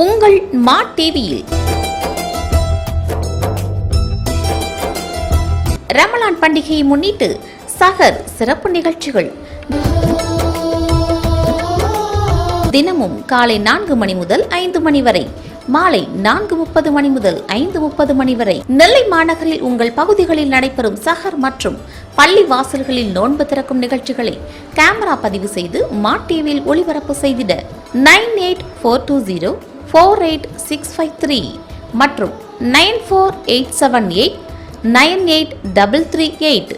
உங்கள் மா டிவியில் ரமலான் பண்டிகையை முன்னிட்டு சஹர் சிறப்பு நிகழ்ச்சிகள் தினமும் காலை 4 மணி முதல் 5 மணி வரை, மாலை 4:30 மணி முதல் 5:30 மணி வரை நெல்லை மாநகரில் உங்கள் பகுதிகளில் நடைபெறும் சஹர் மற்றும் பள்ளி வாசல்களில் நோன்பு திறக்கும் நிகழ்ச்சிகளை கேமரா பதிவு செய்து மா டிவியில் ஒளிபரப்பு செய்திட 9842048653 மற்றும் 9487898338.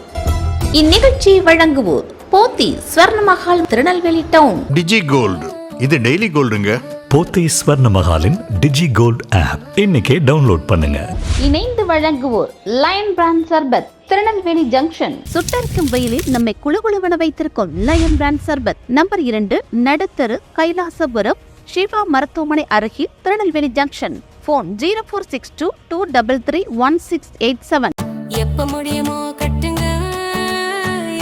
இந்நிகழ்ச்சியை வழங்குவோர் போத்தி ஸ்வர்ணமஹால் திருநெல்வேலி டவுன். டிஜி கோல்டு, இது டெய்லி கோல்டுங்க. போத்தி ஸ்வர்ணமஹாலின் டிஜி கோல்ட் ஆப் இன்னைக்கே டவுன்லோட் பண்ணுங்க. இணைந்து வழங்குவோர் லயன் பிராண்ட் சர்பத், திருநெல்வேலி ஜங்ஷன். சுட்டரிக்கும் வெயிலில் நம்மை குளுகுளுவென வைத்திருக்கும் லயன் பிராண்ட் சர்பத், நம்பர் 2, நடுத்தரு, கைலாசபுரம், ஷிவா மருத்துவமனை அருகில், திருநெல்வேலி ஜங்ஷன். போன் 0462233167. எப்ப முடியுமோ கட்டுங்க,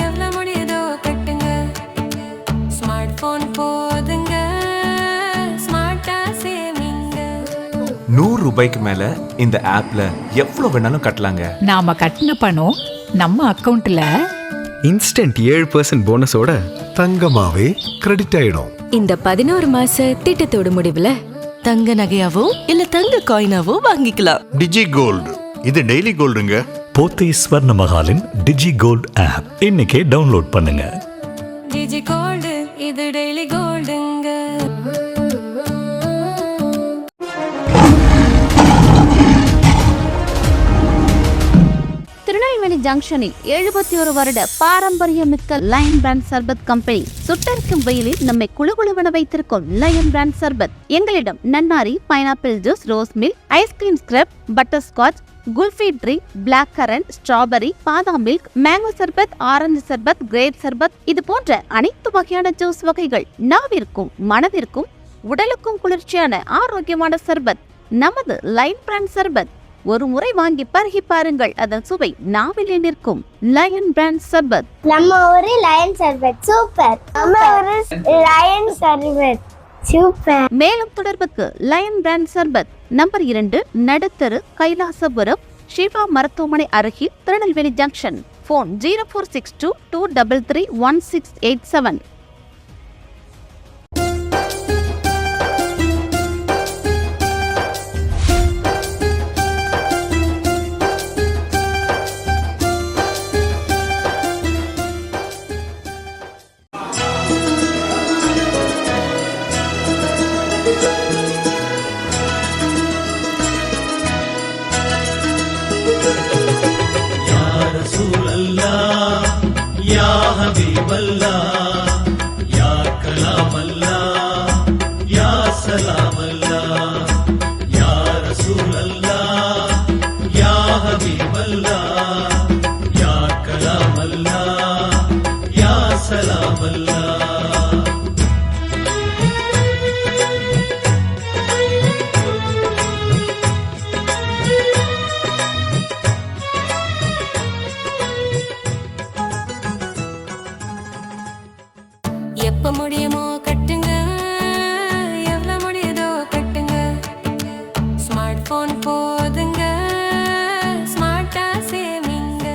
எவ்வளவு முடியுதோ கட்டுங்க. ஸ்மார்ட் போன் போதுங்க, ஸ்மார்ட்டா சேவிங்க. 100 ரூபாய்க்கு மேல இந்த ஆப்ல எவ்வளவு வேணாலும் கட்டலாங்க. நாம கட்டின பணம் நம்ம அக்கவுண்ட்ல இன்ஸ்டன்ட் 7% போனஸோட தங்கமாவே கிரெடிட் ஆயிடும். இந்த 11 மாச திட்டத்தோட முடிவுல தங்க நகையாவோ இல்ல தங்க காயினாவோ வாங்கிக்கலாம். டிஜி கோல்டு, இது டெய்லி கோல்டுங்க. போத்தி ஸ்வர்ணமஹாலின் டிஜி கோல்ட் ஆப் இன்னைக்கே டவுன்லோட் பண்ணுங்க. டிஜி கோல்டு, இது டெய்லி கோல்டுங்க. திருநெல்வேலி ஜங்ஷனில் 71 வருட பாரம்பரியமிக்க லயன் பிராண்ட் சர்பத் கம்பெனி. சுட்டரிக்கும் வெயிலில் நம்மை குளுகுளுவென வைத்திருக்கும் லயன் பிராண்ட் சர்பத். எங்களிடம் நன்னாரி, pineapple juice, rose milk, ice cream scrub, butterscotch, kulfi drink, black currant, strawberry, பாதாம் மில்க், மேங்கோ சர்பத், ஆரஞ்சு சர்பத், கிரேப் சர்பத், இது போன்ற அனைத்து வகையான ஜூஸ் வகைகள். நாவிற்கும் மனதிற்கும் உடலுக்கும் குளிர்ச்சியான ஆரோக்கியமான சர்பத் நமது லயன் பிராண்ட் சர்பத். ஒரு முறை வாங்கி பருகி பாருங்கள், அதன் சுவை நாவிலே நிற்கும். லயன் பிராண்ட் சர்பத். நம்ம ஒரு லயன் சர்பத் சூப்பர். நம்ம ஒரு லயன் சர்பத் சூப்பர். மேலும் தொடர்புக்கு லயன் பிராண்ட் சர்பத், நம்பர் 2, நடுத்தரு, கைலாசபுரம், ஷிவா மருத்துவமனை அருகில், திருநெல்வேலி ஜங்ஷன். போன் 0462233167. எப்ப முடியுமோ கட்டுங்க, எவ்வளவு முடியுதோ கட்டுங்க. ஸ்மார்ட் போன் போதுங்க, ஸ்மார்ட்டா சேவிங்க.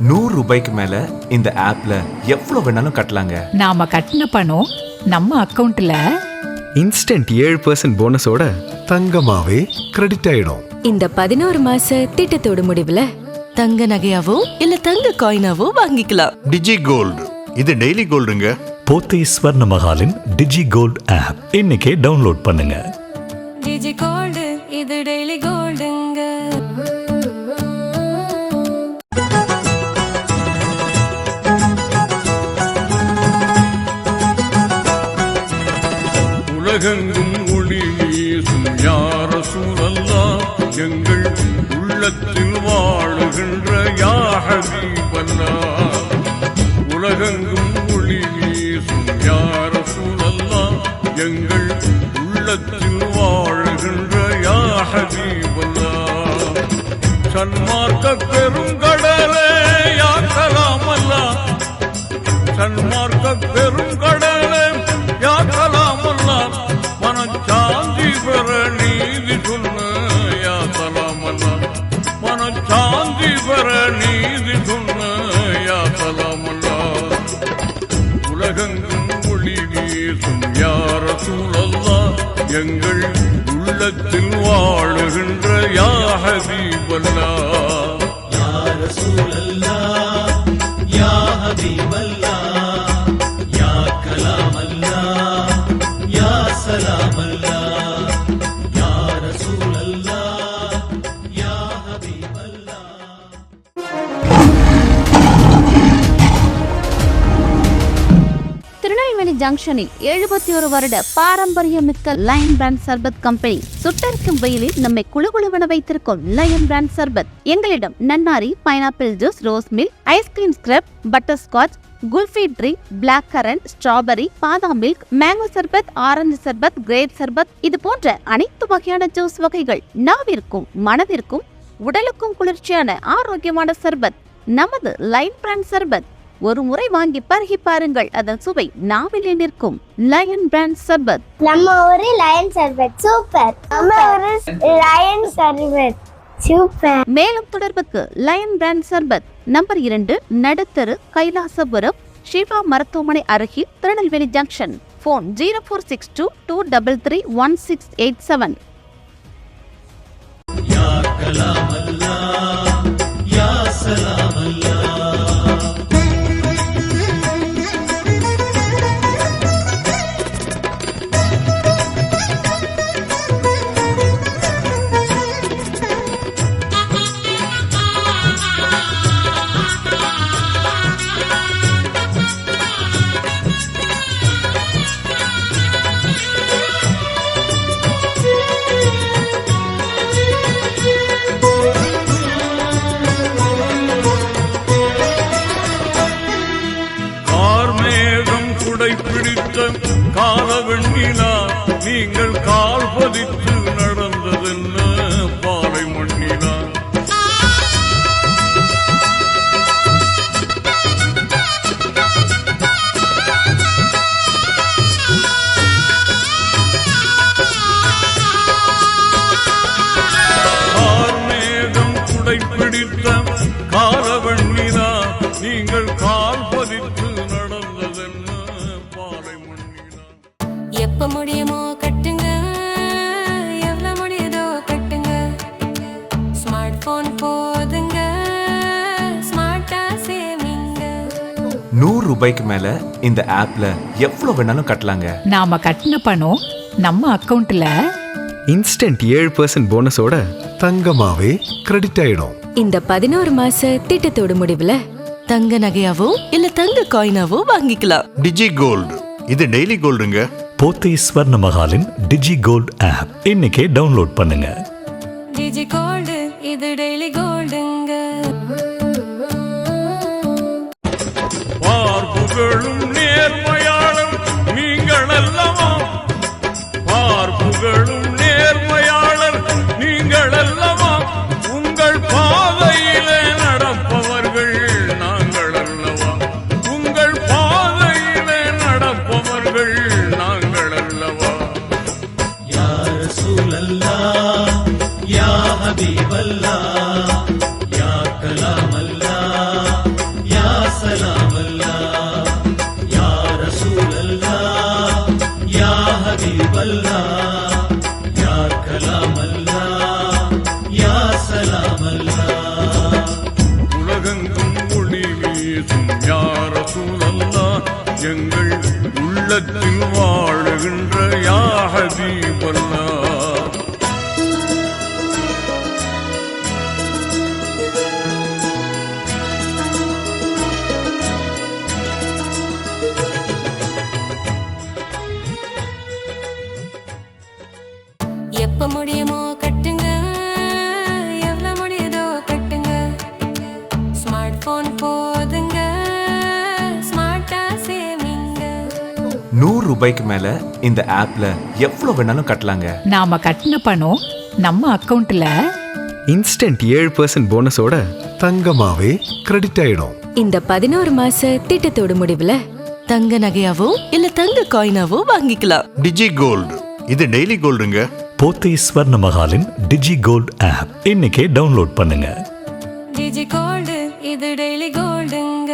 100 ரூபாய்க்கு மேல இந்த ஆப்ல எவ்வளவு வேணாலும் கட்டலாங்க. நாம கட்டின பணம் நம்ம அக்கவுண்ட்ல இன்ஸ்டன்ட் 7% போனஸோட தங்கமாவே கிரெடிட் ஆயிடும். இந்த 11 மாச திட்டத்தோட முடிவுல தங்க நகையாவோ இல்ல தங்க காயினாவோ வாங்கிக்கலாம். டிஜி கோல்டு, இது டெய்லி கோல்டுங்க. போத்தி ஸ்வர்ணமஹாலின் டிஜி கோல்ட் ஆப் இன்னைக்கே டவுன்லோட் பண்ணுங்க. டிஜி கோல்டு, இது டெய்லி கோல்டுங்க. உலகெங்கும் ஒளி வீசும் யா ரசூலல்லாஹ், எங்கள் உள்ளத்தில் வாழுகின்ற யா ஹபீபல்லாஹ். உலகெங்கும் ஒளி வீசும் யா ரசூலல்லாஹ், எங்கள் உள்ளத்தில் வாழுகின்ற யா ஹபீபல்லாஹ். சன்மார்க்க பெருங்கடலே யா கலாமல்லாஹ், சன்மார்க்க பெருங்கடலே யா கலாமல்லாஹ், மனச்சாந்தி பெற எங்கள் உள்ளத்தில் வாழுகின்ற யா ஹபீபல்லாஹ் யா ரசூலல்லாஹ் யா ஹபீபல்லாஹ் யா கலாமல்லாஹ் யா சலாமல்லாஹ் யா ரசூலல்லாஹ் யா ஹபீபல்லாஹ். திருநெல்வேலி ஜங்ஷனில் 71 வருட பாரம்பரியமிக்க லயன் பிராண்ட் சர்பத் கம்பெனி சுட்டரிக்கும் வெயிலில் நம்மை குளுகுளுவென வைத்திருக்கும் லயன் பிராண்ட் சர்பத். எங்களிடம் நன்னாரி, pineapple juice, rose milk, ice cream scrub, butterscotch, kulfi drink, black currant, strawberry, பாதாம் மில்க், மேங்கோ சர்பத், ஆரஞ்சு சர்பத், கிரேப் சர்பத், இது போன்ற அனைத்து வகையான ஜூஸ் வகைகள் நாவிற்கும் மனதிற்கும் உடலுக்கும் குளிர்ச்சியான ஆரோக்கியமான சர்பத். நமது லயன் பிராண்ட் சர்பத் ஒரு முறை வாங்கி பருகி பாருங்கள், அதன் சுவை நாவிலே நிற்கும். லயன் பிராண்ட் சர்பத். நம்ம ஊரு லயன் சர்பத் சூப்பர். நம்ம ஊரு லயன் சர்பத் சூப்பர். மேலும் தொடர்புக்கு லயன் பிராண்ட் சர்பத், நம்பர் 2, நடுத்தரு, கைலாசபுரம், ஷிவா மருத்துவமனை அருகில், திருநெல்வேலி ஜங்ஷன். போன் 0462 233 1687. யா கலாமல்லாஹ் யா சலாமல்லாஹ். காலவெண்ணிலா நீங்கள் கால் பதித்து நடந்ததென்ன பாலை மண்ணிலா. கார்மேகம் குடை பிடித்த காலவெண்ணிலா நீங்கள் கால் பதித்து நடந்ததென்ன. எப்ப முடியுமோ கட்டுங்க, எவ்வளவு முடியுதோ கட்டுங்க. ஸ்மார்ட் போன் போதுங்க, ஸ்மார்ட்டா சேவிங்க. 100 ரூபாய்க்கு மேல இந்த ஆப்ல எவ்வளவு வேணாலும் கட்டலாங்க. நாம கட்டின பணம் நம்ம அக்கவுண்ட்ல இன்ஸ்டன்ட் 7% போனஸோட தங்கமாவே கிரெடிட் ஆயிடும். இந்த 11 மாச திட்டத்தோட முடிவுல தங்க நகையாவோ இல்ல தங்க காயினாவோ வாங்கிக்கலாம். டிஜி கோல்டு, இது டெய்லி கோல்டுங்க. போத்தி ஸ்வர்ண மகாலின் டிஜி கோல்ட் ஆப் இன்னைக்கே டவுன்லோட் பண்ணுங்க. டிஜி கோல்டு, இது டெய்லி கோல்டுங்க. பார்ப்புகளும் நேர்மையாளர் நீங்கள் அல்லவா, பார்ப்புகளும் நேர்மையாளர் நீங்கள் அல்லவா, உங்கள் பாதையிலே நடப்பவர்கள் நாங்கள் அல்லவா, உங்கள் பாதையிலே நடப்பவர்கள் நாங்கள் அல்லவா. யா ரசூலல்லாஹ் யா ஹபீபல்லாஹ் யா கலாமல்லாஹ் யா சலாமல்லாஹ் யா ரசூலல்லாஹ் யா ஹபீபல்லாஹ் யா கலாமல்லாஹ் யா சலாமல்லாஹ். உலகெங்கும் ஒளி வீசும் யா ரசூலல்லாஹ், எங்கள் உள்ளத்தில் வாழுகின்ற யா ஹபீபல்லாஹ். எப்ப முடியுமோ கட்டுங்க, எவ்வளவு முடியுதோ கட்டுங்க. ஸ்மார்ட் போன் போதுங்க, ஸ்மார்ட்டா சேவிங்க. 100 ரூபாய்க்கு மேல இந்த ஆப்ல எவ்வளவு வேணாலும் கட்டலாங்க. நாம கட்டின பணம் நம்ம அக்கவுண்ட்ல இன்ஸ்டன்ட் 7% போனஸோட தங்கமாவே கிரெடிட் ஆயிடும். இந்த 11 மாச திட்டத்தோட முடிவுல தங்க நகையாவோ இல்ல தங்க காயினாவோ வாங்கிக்கலாம். டிஜி கோல்டு, இது டெய்லி கோல்டுங்க. போத்தி ஸ்வர்ண மகாலின் டிஜி கோல்ட் ஆப் இன்னைக்கே டவுன்லோட் பண்ணுங்க. டிஜி கோல்டு, இது டெய்லி கோல்டுங்க.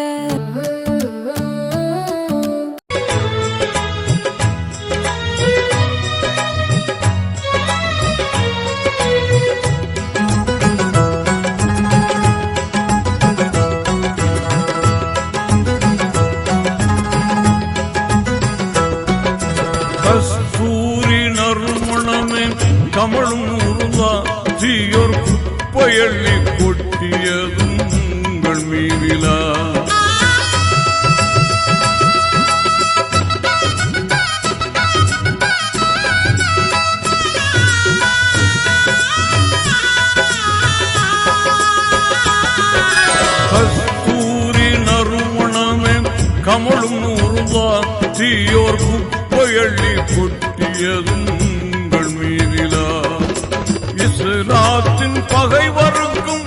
கமழும் நூறுதா தீயோர் குப்பையள்ளி கொட்டியதும் உங்கள் மீதிலா கஸ்தூரி நறுமணமே கமழும் நூறுதா தீயோர் குப்பையள்ளி கொட்டியதும் உங்கள் மீதிலா இஸ்லாத்தின் பகைவருக்கும்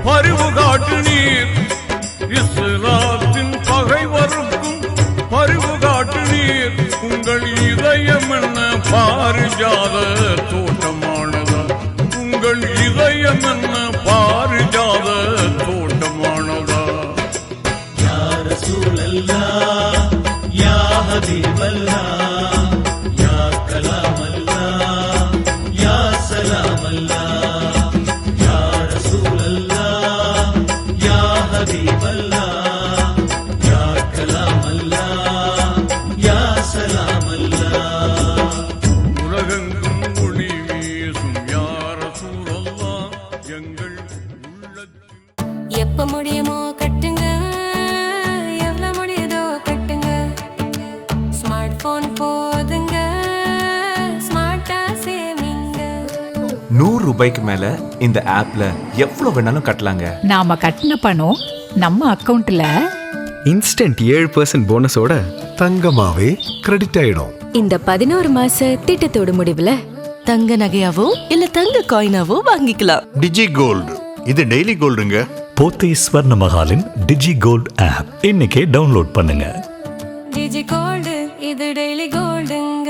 பரிவு காட்டு நீர் இஸ்லாத்தின் பகைவருக்கும் பரிவு காட்டு நீர் உங்கள் இதயம் என்ன பாரிஜாத தோட்டமானதா உங்கள் இதயம் என்ன பாரிஜாத தோட்டமானதா யா ரசூலல்லாஹ் யா ஹபீபல்லாஹ் யா கலாமல்லாஹ் யா சலாமல்லாஹ் யா ரசூலல்லாஹ் யா ஹபீபல்லாஹ் யா கலாமல்லாஹ் யா சலாமல்லாஹ் உலகெங்கும் ஒளி வீசும் யா ரசூலல்லாஹ் எங்கள் உள்ளத்தில் எப்ப முடியுமோ கட்டுங்க எவ்வளவு முடியுதோ கட்டுங்க ஸ்மார்ட் போன் போதுங்க ஸ்மார்ட்டா சேவிங்க. 100 ரூபாய்க்கு மேல இந்த ஆப்ல எவ்வளவு வேணாலும் கட்டலாங்க. நாம கட்டின பணம் நம்ம அக்கவுண்ட்ல இன்ஸ்டன்ட் 7% போனஸோட தங்கமாவே கிரெடிட் ஆயிடும். இந்த 11 மாச திட்டத்தோட முடிவுல தங்க நகையாவோ இல்ல தங்க காயினாவோ வாங்கிக்கலாம். டிஜி கோல்டு இது டெய்லி கோல்டுங்க. போத்தி ஸ்வர்ண மகாலின் டிஜி கோல்ட் ஆப் இன்னைக்கே டவுன்லோட் பண்ணுங்க. டிஜி கோல்டு இது டெய்லி கோல்டுங்க.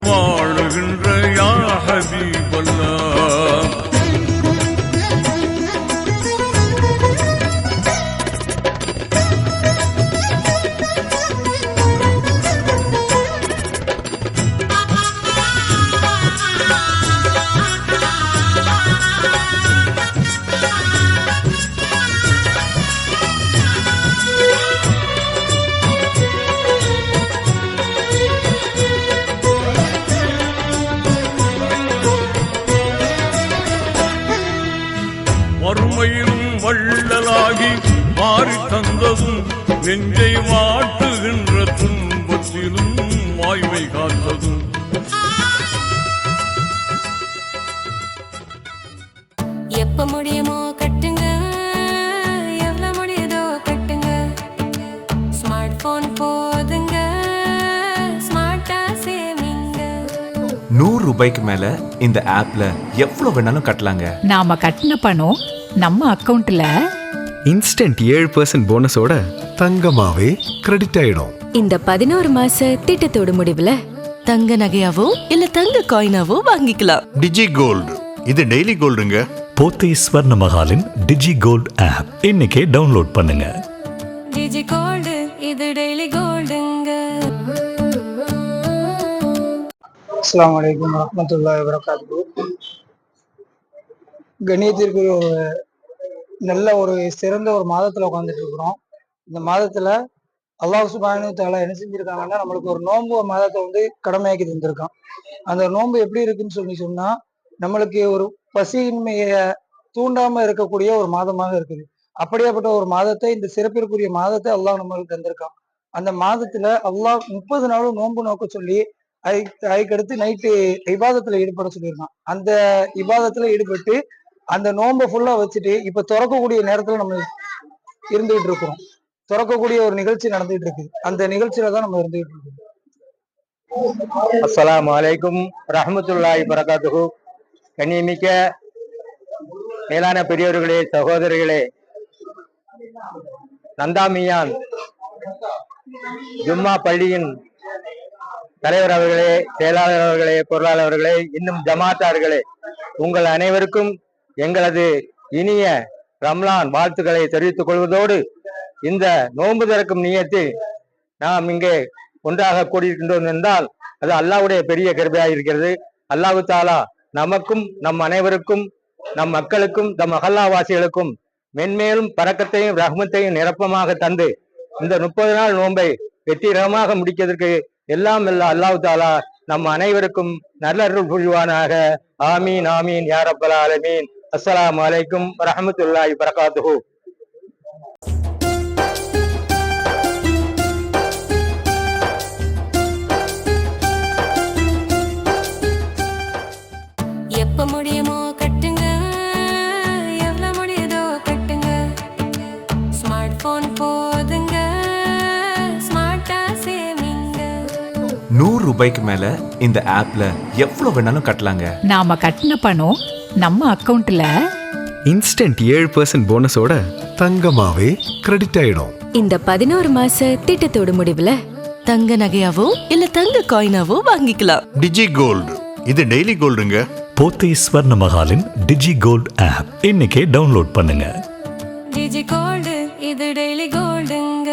வாழுகின்ற யா ஹபீபல்லாஹ் வறுமையிலும் வள்ளலாகி மாறி தந்ததும் நெஞ்சை வாட்டுகின்ற துன்பத்திலும் வாய்மை காத்ததும் எப்ப முடியுமோ கட்டுங்க எவ்வளவு முடியுதோ கட்டுங்க ஸ்மார்ட் போன் போதுங்க ஸ்மார்ட்டா சேவிங்க. 100 ரூபாய்க்கு மேல இந்த ஆப்ல எவ்வளவு வேணாலும் கட்டலாங்க. நாம கட்டின பணம் நம்ம அக்கவுண்ட்ல இன்ஸ்டன்ட் 7% போனஸோட தங்கமாவே கிரெடிட் ஆயிடும். இந்த 11 மாச திட்டத்தோட முடிவுல தங்க நகையாவோ இல்ல தங்க காயினாவோ வாங்கிக்கலாம். டிஜி கோல்டு இது டெய்லி கோல்டுங்க. போத்தி ஸ்வர்ண மகாலின் டிஜி கோல்ட் ஆப் இன்னைக்கே டவுன்லோட் பண்ணுங்க. டிஜி கோல்டு இது டெய்லி கோல்டுங்க. அஸ்ஸலாமு அலைக்கும் வரஹ்மத்துல்லாஹி வபரகாத்துஹு. கணியத்திற்கு ஒரு நல்ல ஒரு சிறந்த ஒரு மாதத்துல உட்காந்துட்டு இருக்கிறோம். இந்த மாதத்துல அல்லாஹ் சுப்ஹானஹு வ தஆலா என்ன செஞ்சிருக்காங்கன்னா நம்மளுக்கு ஒரு நோன்பு மாதத்தை வந்து கடமையாக்கி தந்திருக்கான். அந்த நோன்பு எப்படி இருக்குன்னு சொன்னா நம்மளுக்கு ஒரு பசியின்மைய தூண்டாம இருக்கக்கூடிய ஒரு மாதமாக இருக்குது. அப்படியாப்பட்ட ஒரு மாதத்தை, இந்த சிறப்பிற்குரிய மாதத்தை அல்லாஹ் நம்மளுக்கு தந்திருக்கான். அந்த மாதத்துல அல்லாஹ் 30 நாளும் நோன்பு நோக்க சொல்லி அதுக்கடுத்து நைட்டு இபாதத்துல ஈடுபட சொல்லியிருக்கான். அந்த இபாதத்துல ஈடுபட்டு அந்த நோன்பை ஃபுல்லா வச்சுட்டு இப்ப திறக்கக்கூடிய நேரத்துல நம்ம இருந்துகிட்டு இருக்கிறோம். திறக்கக்கூடிய ஒரு நிகழ்ச்சி நடந்துகிட்டு இருக்கு. அந்த நிகழ்ச்சியில தான் நம்ம இருந்துகிட்டு இருக்கோம். அஸ்ஸலாமு அலைக்கும் ரஹ்மத்துல்லாஹி வபரகாத்துஹு. கண்ணியமிக்க மேலான பெரியவர்களே, சகோதரிகளே, நந்தாமியான் ஜும்மா பள்ளியின் தலைவர் அவர்களே, செயலாளர் அவர்களே, பொருளாளர் அவர்களே, இன்னும் ஜமாத்தார்களே, உங்கள் அனைவருக்கும் எங்களது இனிய ரம்லான் வாழ்த்துக்களை தெரிவித்துக் கொள்வதோடு, இந்த நோன்பு திறக்கும் நியத்தில் நாம் இங்கே ஒன்றாக கூடியிருக்கின்றோம் என்றால் அது அல்லாஹ்வுடைய பெரிய கிருபையாக இருக்கிறது. அல்லாஹ் தஆலா நமக்கும் நம் அனைவருக்கும், நம் மக்களுக்கும், நம் மஹல்லாவாசிகளுக்கும் மென்மேலும் பரக்கத்தையும் ரஹ்மத்தையும் நிரப்பமாக தந்து இந்த 30 நாள் நோன்பை வெற்றிகரமாக முடிக்கிறதுக்கு எல்லாம் அல்லாஹ் தஆலா நம் அனைவருக்கும் நல்லருள் புரிவானாக. ஆமீன் ஆமீன் யா ரப்பல் ஆலமீன். அஸ்ஸலாமு அலைக்கும் வரஹ்மத்துல்லாஹி வபரகாத்துஹு. எப்ப முடியுமோ கட்டுங்க, எவ்வளவு முடியுதோ கட்டுங்க. ஸ்மார்ட் போன் போதுங்க, ஸ்மார்ட்டா சேமிங்க. 100 ரூபாய்க்கு மேல இந்த ஆப்ல எவ்வளவு வேணாலும் கட்டலாங்க. நாம கட்டின பணம் நம்ம அக்கவுண்ட்ல இன்ஸ்டன்ட் 7% போனஸோட தங்கமாவே கிரெடிட் ஆயிடும். இந்த 11 மாச திட்டத்தோட முடிவுல தங்க நகையாவோ இல்ல தங்க காயினாவோ வாங்கிக்கலாம். டிஜி கோல்டு இது டெய்லி கோல்டுங்க. போத்தி ஸ்வர்ண மகாலின் டிஜி கோல்ட் ஆப் இன்னைக்கே டவுன்லோட் பண்ணுங்க. டிஜி கோல்டு இது டெய்லி கோல்டுங்க.